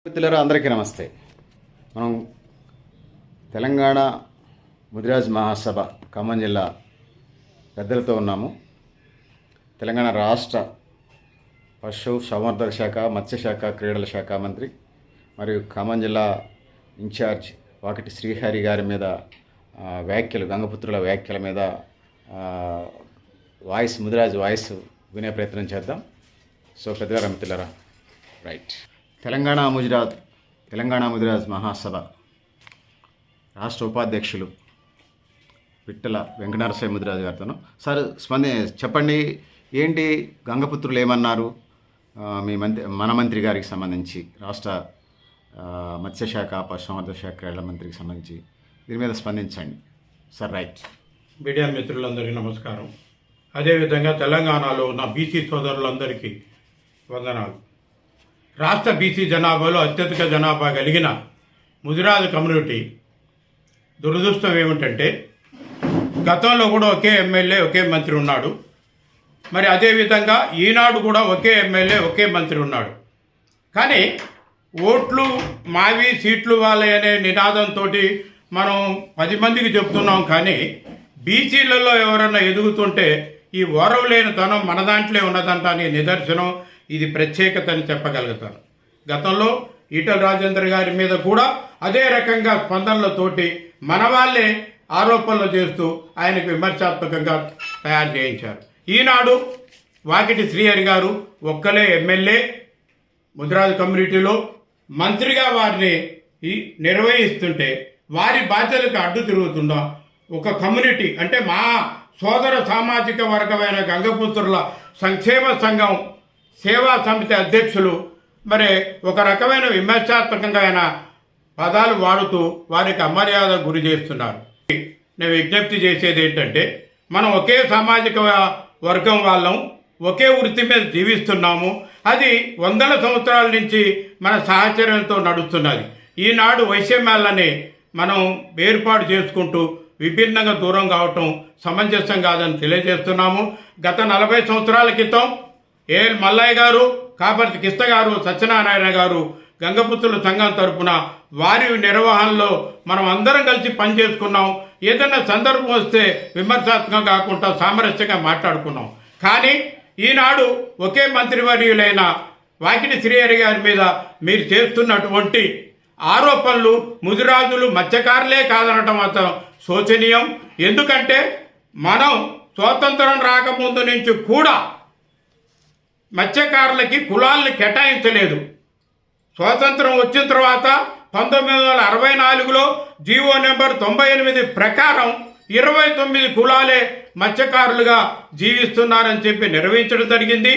మిత్రులారా అందరికీ నమస్తే. మనం తెలంగాణ ముదిరాజ్ మహాసభ ఖమ్మం జిల్లా పెద్దలతో ఉన్నాము. తెలంగాణ రాష్ట్ర పశు సంవర్ధక శాఖ, మత్స్యశాఖ, క్రీడల శాఖ మంత్రి మరియు ఖమ్మం జిల్లా ఇన్ఛార్జ్ వాకిటి శ్రీహరి గారి మీద వ్యాఖ్యలు, గంగపుత్రుల వ్యాఖ్యల మీద ముదిరాజ్ వాయిస్ వినే ప్రయత్నం చేద్దాం. సో పెద్దవారా మిత్రులారా, రైట్. తెలంగాణ ముదిరాజ్ మహాసభ రాష్ట్ర ఉపాధ్యక్షులు పిట్టల వెంకటనరసింహ ముదిరాజు గారితో సార్ చెప్పండి, ఏంటి గంగపుత్రులు ఏమన్నారు మన మంత్రి గారికి సంబంధించి, రాష్ట్ర మత్స్యశాఖ, పశుసంవర్ధక శాఖ, క్రీడల మంత్రికి సంబంధించి దీని మీద స్పందించండి సార్. రైట్. మీడియా మిత్రులందరికీ నమస్కారం. అదేవిధంగా తెలంగాణలో ఉన్న బీసీ సోదరులందరికీ వందనాలు. రాష్ట్ర బీసీ జనాభాలో అత్యధిక జనాభా కలిగిన ముదిరాజు కమ్యూనిటీ దురదృష్టం ఏమిటంటే, గతంలో కూడా ఒకే ఎమ్మెల్యే, ఒకే మంత్రి ఉన్నాడు. మరి అదేవిధంగా ఈనాడు కూడా ఒకే ఎమ్మెల్యే, ఒకే మంత్రి ఉన్నాడు. కానీ ఓట్లు మావి, సీట్లు వాళ్ళే అనే నినాదంతో మనం 10 మందికి చెప్తున్నాం. కానీ బీసీలలో ఎవరన్నా ఎదుగుతుంటే ఈ ఓరవలేనితనం మన దాంట్లో ఉన్నదంటానికి నిదర్శనం. ఇది ప్రత్యేకత అని చెప్పగలుగుతాను. గతంలో ఈటల రాజేందర్ గారి మీద కూడా అదే రకంగా స్పందనలతోటి మన వాళ్ళే ఆరోపణలు చేస్తూ ఆయనకు విమర్శాత్మకంగా తయారు చేయించారు. ఈనాడు వాకిటి శ్రీహరి గారు ఒక్కలే ఎమ్మెల్యే, ముదిరాజు కమ్యూనిటీలో మంత్రిగా వారిని నిర్వహిస్తుంటే వారి బాధ్యతలకు అడ్డు తిరుగుతున్న ఒక కమ్యూనిటీ, అంటే మా సోదర సామాజిక వర్గమైన గంగపుత్రుల సంక్షేమ సంఘం సేవా సమితి అధ్యక్షులు మరి ఒక రకమైన విమర్శాత్మకంగా ఆయన పదాలు వాడుతూ వారికి అమర్యాద గురి చేస్తున్నారు. నేను విజ్ఞప్తి చేసేది ఏంటంటే, మనం ఒకే సామాజిక వర్గం వాళ్ళం, ఒకే వృత్తి మీద జీవిస్తున్నాము. అది వందల సంవత్సరాల నుంచి మన సహచర్యంతో నడుస్తున్నది. ఈనాడు వైషమ్యాలని మనం ఏర్పాటు చేసుకుంటూ విభిన్నంగా దూరం కావటం సమంజసం కాదని తెలియజేస్తున్నాము. గత 40 సంవత్సరాల క్రితం మల్లయ్య గారు, కాపర్తి కిష్ట గారు, సత్యనారాయణ గారు గంగపుత్రుల సంఘం తరపున వారి నిర్వహణలో మనం అందరం కలిసి పనిచేసుకున్నాం. ఏదైనా సందర్భం వస్తే విమర్శాత్మకంగా కాకుండా సామరస్యంగా మాట్లాడుకున్నాం. కానీ ఈనాడు ఒకే మంత్రివర్యులైన వాకిటి శ్రీహరి గారి మీద మీరు చేస్తున్నటువంటి ఆరోపణలు ముదిరాజులు మత్స్యకారులే కాదనటం మాత్రం శోచనీయం. ఎందుకంటే మనం స్వాతంత్రం రాకముందు నుంచి కూడా మత్స్యకారులకి కులాలను కేటాయించలేదు. స్వాతంత్రం వచ్చిన తర్వాత 1964లో జీవో నెంబర్ 98 ప్రకారం 29 కులాలే మత్స్యకారులుగా జీవిస్తున్నారని చెప్పి నిర్వహించడం జరిగింది.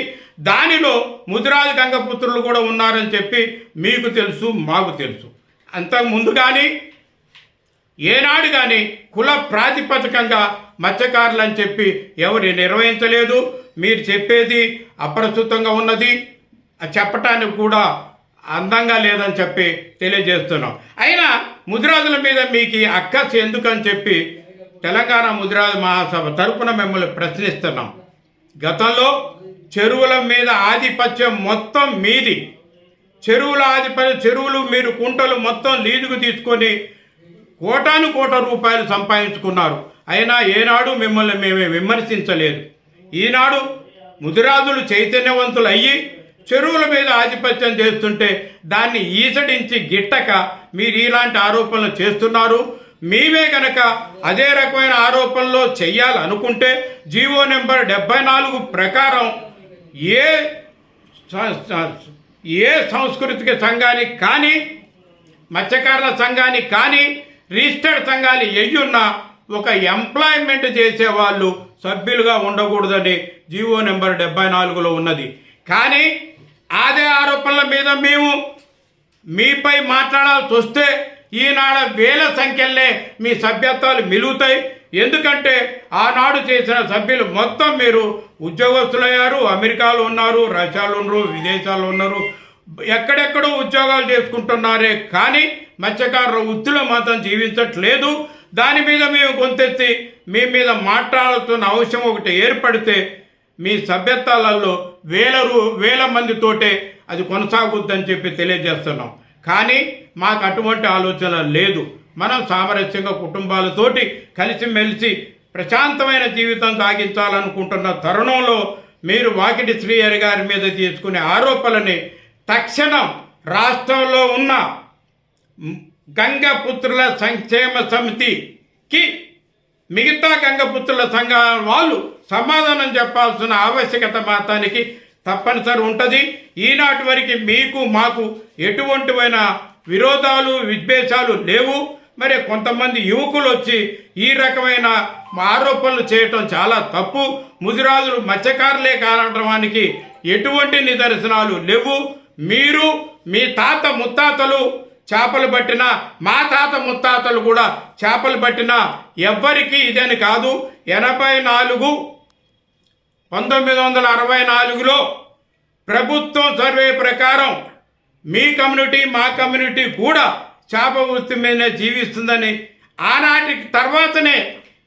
దానిలో ముదిరాజు గంగపుత్రులు కూడా ఉన్నారని చెప్పి మీకు తెలుసు, మాకు తెలుసు. అంతకుముందు కానీ ఏనాడు కానీ కుల ప్రాతిపదికంగా మత్స్యకారులు అని చెప్పి ఎవరు నిర్వహించలేదు. మీరు చెప్పేది అప్రస్తుతంగా ఉన్నది, చెప్పటానికి కూడా అందంగా లేదని చెప్పి తెలియజేస్తున్నాం. అయినా ముదిరాజుల మీద మీకు అక్కసు ఎందుకని చెప్పి తెలంగాణ ముదిరాజు మహాసభ తరపున మిమ్మల్ని ప్రశ్నిస్తున్నాం. గతంలో చెరువుల మీద ఆధిపత్యం మొత్తం మీది. చెరువుల ఆధిపత్యం, చెరువులు మీరు కుంటలు మొత్తం లీజుకు తీసుకొని కోటాను రూపాయలు సంపాదించుకున్నారు. అయినా ఏనాడు మిమ్మల్ని మేమే విమర్శించలేదు. ఈనాడు ముదిరాజులు చైతన్యవంతులు అయ్యి చెరువుల మీద ఆధిపత్యం చేస్తుంటే దాన్ని ఈసడించి గిట్టక మీరు ఇలాంటి ఆరోపణలు చేస్తున్నారు. మీవే గనక అదే రకమైన ఆరోపణలు చెయ్యాలనుకుంటే జీవో నెంబర్ 74 ప్రకారం ఏ సాంస్కృతిక సంఘానికి కానీ, మత్స్యకారుల సంఘానికి కానీ, రిజిస్టర్డ్ సంఘాలు ఎయ్యున్నా ఒక ఎంప్లాయ్మెంట్ చేసేవాళ్ళు సభ్యులుగా ఉండకూడదని జీవో నెంబర్ 74లో ఉన్నది. కానీ అదే ఆరోపణల మీద మేము మీపై మాట్లాడాల్సి వస్తే ఈనాడు వేల సంఖ్యలనే మీ సభ్యత్వాలు మిలుగుతాయి. ఎందుకంటే ఆనాడు చేసిన సభ్యులు మొత్తం మీరు ఉద్యోగస్తులయ్యారు, అమెరికాలో ఉన్నారు, రష్యాలో ఉన్నారు, విదేశాల్లో ఉన్నారు, ఎక్కడెక్కడో ఉద్యోగాలు చేసుకుంటున్నారే. కానీ మత్స్యకారుల వృత్తిలో మాత్రం జీవించట్లేదు. దాని మీద మేము గొంతెత్తి మీ మీద మాట్లాడుతున్న అవసరం ఒకటి ఏర్పడితే మీ సభ్యత్వాలలో వేల మందితోటే అది కొనసాగుద్దని చెప్పి తెలియజేస్తున్నాం. కానీ మాకు అటువంటి ఆలోచన లేదు. మనం సామరస్యంగా కుటుంబాలతోటి కలిసిమెలిసి ప్రశాంతమైన జీవితం సాగించాలనుకుంటున్న తరుణంలో మీరు వాకిటి శ్రీహరి గారి మీద తీసుకునే ఆరోపణలని తక్షణం రాష్ట్రంలో ఉన్న గంగపుత్రుల సంక్షేమ సమితికి మిగతా గంగపుత్రుల సంఘాల వాళ్ళు సమాధానం చెప్పాల్సిన ఆవశ్యకత మాత్రానికి తప్పనిసరి ఉంటుంది. ఈనాటి వరకు మీకు మాకు ఎటువంటివైన విరోధాలు విద్వేషాలు లేవు. మరి కొంతమంది యువకులు వచ్చి ఈ రకమైన ఆరోపణలు చేయటం చాలా తప్పు. ముదిరాజులు మత్స్యకారులే కారణానికి ఎటువంటి నిదర్శనాలు లేవు. మీరు మీ తాత ముత్తాతలు చేపలు పట్టినా, మా తాత ముత్తాతలు కూడా చేపలు పట్టినా ఎవ్వరికీ ఇదని కాదు. 1964లో ప్రభుత్వం సర్వే ప్రకారం మీ కమ్యూనిటీ మా కమ్యూనిటీ కూడా చేప వృత్తి మీదనే జీవిస్తుందని ఆనాటికి తర్వాతనే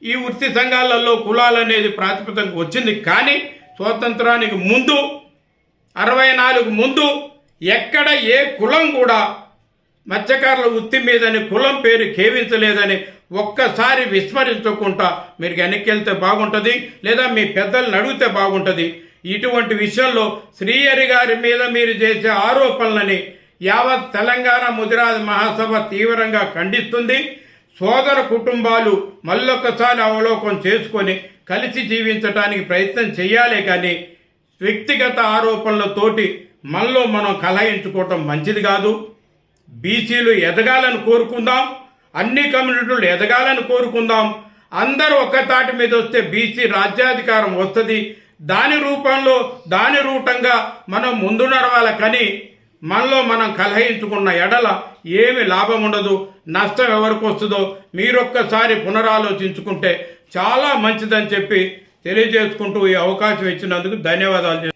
ఈ వృత్తి సంఘాలలో కులాలు అనేది ప్రాతిపదికకు వచ్చింది. కానీ స్వాతంత్రానికి ముందు 64 ముందు ఎక్కడ ఏ కులం కూడా మత్స్యకారుల వృత్తి మీదని కులం పేరు ఖేవించలేదని ఒక్కసారి విస్మరించకుండా మీరు వెనక్కి బాగుంటుంది, లేదా మీ పెద్దలను అడిగితే బాగుంటుంది. ఇటువంటి విషయంలో శ్రీహరి గారి మీద మీరు చేసే ఆరోపణలని యావత్ తెలంగాణ ముదిరాజ్ మహాసభ తీవ్రంగా ఖండిస్తుంది. సోదర కుటుంబాలు మళ్ళొక్కసారి అవలోకనం చేసుకొని కలిసి జీవించడానికి ప్రయత్నం చేయాలి. కానీ వ్యక్తిగత ఆరోపణలతోటి మనలో మనం కలహించుకోవటం మంచిది కాదు. బీసీలు ఎదగాలని కోరుకుందాం, అన్ని కమ్యూనిటీలు ఎదగాలని కోరుకుందాం. అందరూ ఒక్క తాటి మీద వస్తే బీసీ రాజ్యాధికారం వస్తుంది. దాని రూపంలో దాని రూపంగా మనం ముందు నడవాలి. కానీ మనలో మనం కలహించుకున్న ఎడల ఏమి లాభం ఉండదు. నష్టం ఎవరికి వస్తుందో మీరొక్కసారి పునరాలోచించుకుంటే చాలా మంచిదని చెప్పి తెలియజేసుకుంటూ ఈ అవకాశం ఇచ్చినందుకు ధన్యవాదాలు.